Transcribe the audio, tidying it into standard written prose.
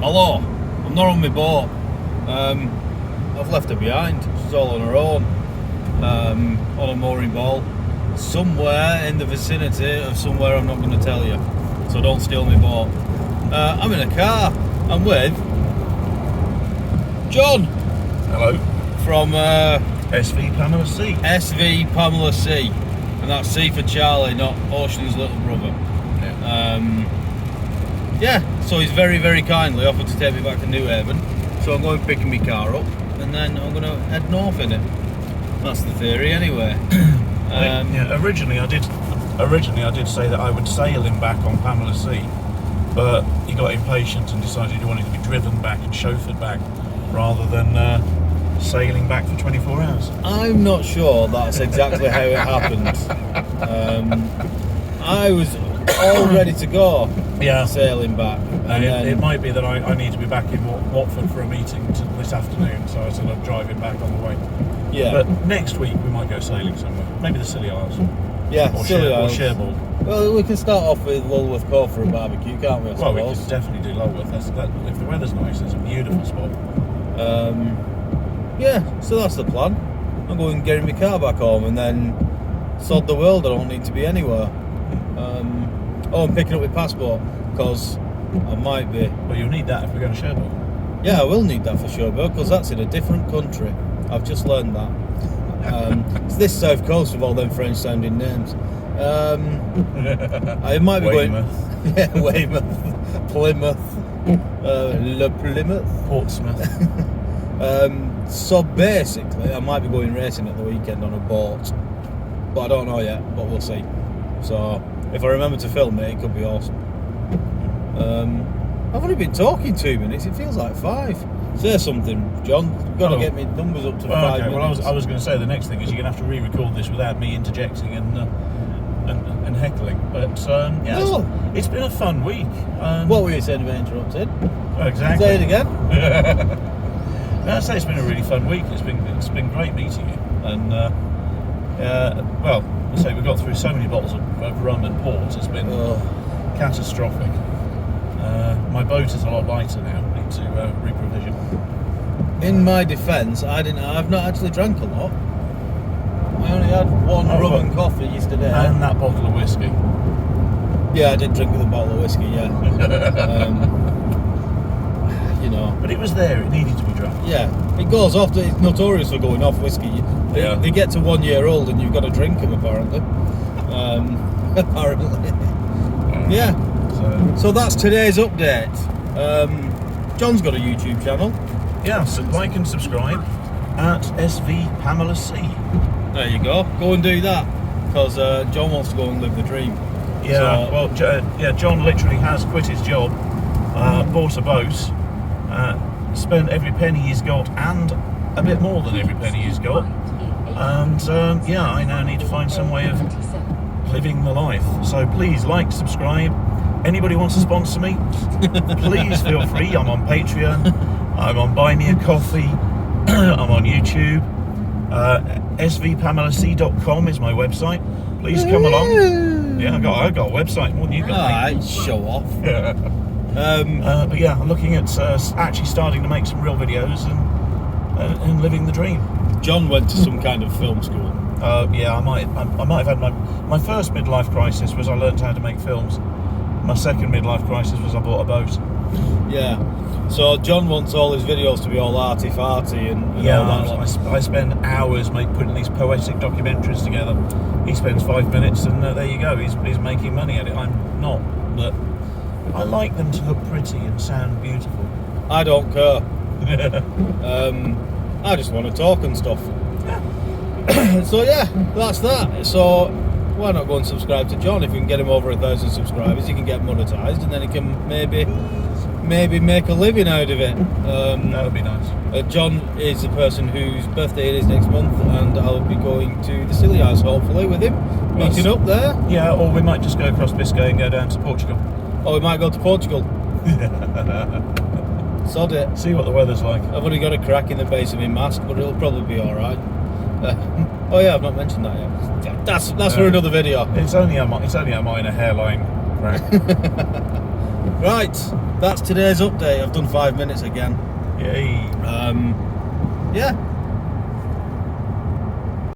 Hello, I'm not on my boat. I've left her behind. She's all on her own. On a mooring ball. Somewhere in the vicinity of somewhere I'm not going to tell you. So don't steal my boat. I'm in a car. I'm with John. Hello. From SV Pamela C. SV Pamela C. And that's C for Charlie, not Ocean's little brother. Yeah, so he's very, very kindly offered to take me back to Newhaven. So I'm going picking my car up and then I'm going to head north in it. That's the theory anyway. Originally I did say that I would sail him back on Pamela C, but he got impatient and decided he wanted to be driven back and chauffeured back rather than sailing back for 24 hours. I'm not sure that's exactly how it happened. I was all ready to go, sailing back. And it might be that I need to be back in Watford for a meeting this afternoon, so I said I'd drive him back on the way. Yeah. But next week we might go sailing somewhere. Maybe the Scilly Isles. Yeah, or Scilly Isles. Or Cherbourg. Well, we can start off with Lulworth Cove for a barbecue, can't we? Well, we could definitely do Lulworth. If the weather's nice, it's a beautiful spot. Yeah, so that's the plan. I'm going and getting my car back home and then sod the world. I don't need to be anywhere. I'm picking up my passport because I might be. Well, you'll need that if we're going to Cherbourg. Yeah, I will need that for sure, because that's in a different country. I've just learned that. It's this south coast with all them French-sounding names. I might be Weymouth. going. Yeah, Weymouth, Plymouth, Le Plymouth, Portsmouth. So basically, I might be going racing at the weekend on a boat, but I don't know yet. But we'll see. So if I remember to film it, it could be awesome. I've only been talking 2 minutes. It feels like 5. Say something, John. You've got to get me numbers up to 5 minutes. Well, I was going to say the next thing is you're going to have to re-record this without me interjecting and heckling. But it's been a fun week. What were you saying about interrupted? Exactly. Say it again. I'd say it's been a really fun week. It's been great meeting you. And I say we got through so many bottles of rum and port. It's been catastrophic. My boat is a lot lighter now. I need to reprovision. In my defence, I've not actually drank a lot. I only had one rum and coffee yesterday. And that bottle of whiskey. Yeah, I did drink with a bottle of whiskey, yeah. But it was there, it needed to be drunk. Yeah, it goes off, it's notorious for going off whiskey. They get to 1 year old and you've got to drink them, apparently. Yeah. So that's today's update. John's got a YouTube channel. Yeah, so like and subscribe at SV Pamela C. There you go. Go and do that, because John wants to go and live the dream. Yeah. So, John literally has quit his job, bought a boat, spent every penny he's got, and a bit more than every penny he's got. And I now need to find some way of living the life. So please like, subscribe. Anybody wants to sponsor me, please feel free. I'm on Patreon, I'm on Buy Me a Coffee, I'm on YouTube. svpamelac.com is my website. Please come along. Yeah, I got a website more than you got. Alright, show off. But yeah, I'm looking at actually starting to make some real videos and living the dream. John went to some kind of film school. I might have had my first midlife crisis was I learned how to make films. My second midlife crisis was I bought a boat. Yeah. So John wants all his videos to be all arty-farty and all that. I spend hours putting these poetic documentaries together. He spends 5 minutes and there you go. He's making money at it. I'm not, but I like them to look pretty and sound beautiful. I don't care. I just want to talk and stuff. Yeah. So yeah, that's that. So why not go and subscribe to John? If we can get him over 1,000 subscribers, he can get monetized, and then he can maybe make a living out of it. That would be nice. John is the person whose birthday it is next month, and I'll be going to the Scilly Isles hopefully with him, meeting up there. Yeah, or we might just go across Biscay and go down to Portugal. Or we might go to Portugal. Sod it. See what the weather's like. I've only got a crack in the base of my mask, but it'll probably be alright. Oh yeah, I've not mentioned that yet. That's for another video. It's only a minor hairline crack. Right. that's today's update. I've done 5 minutes again. Yay. Yeah,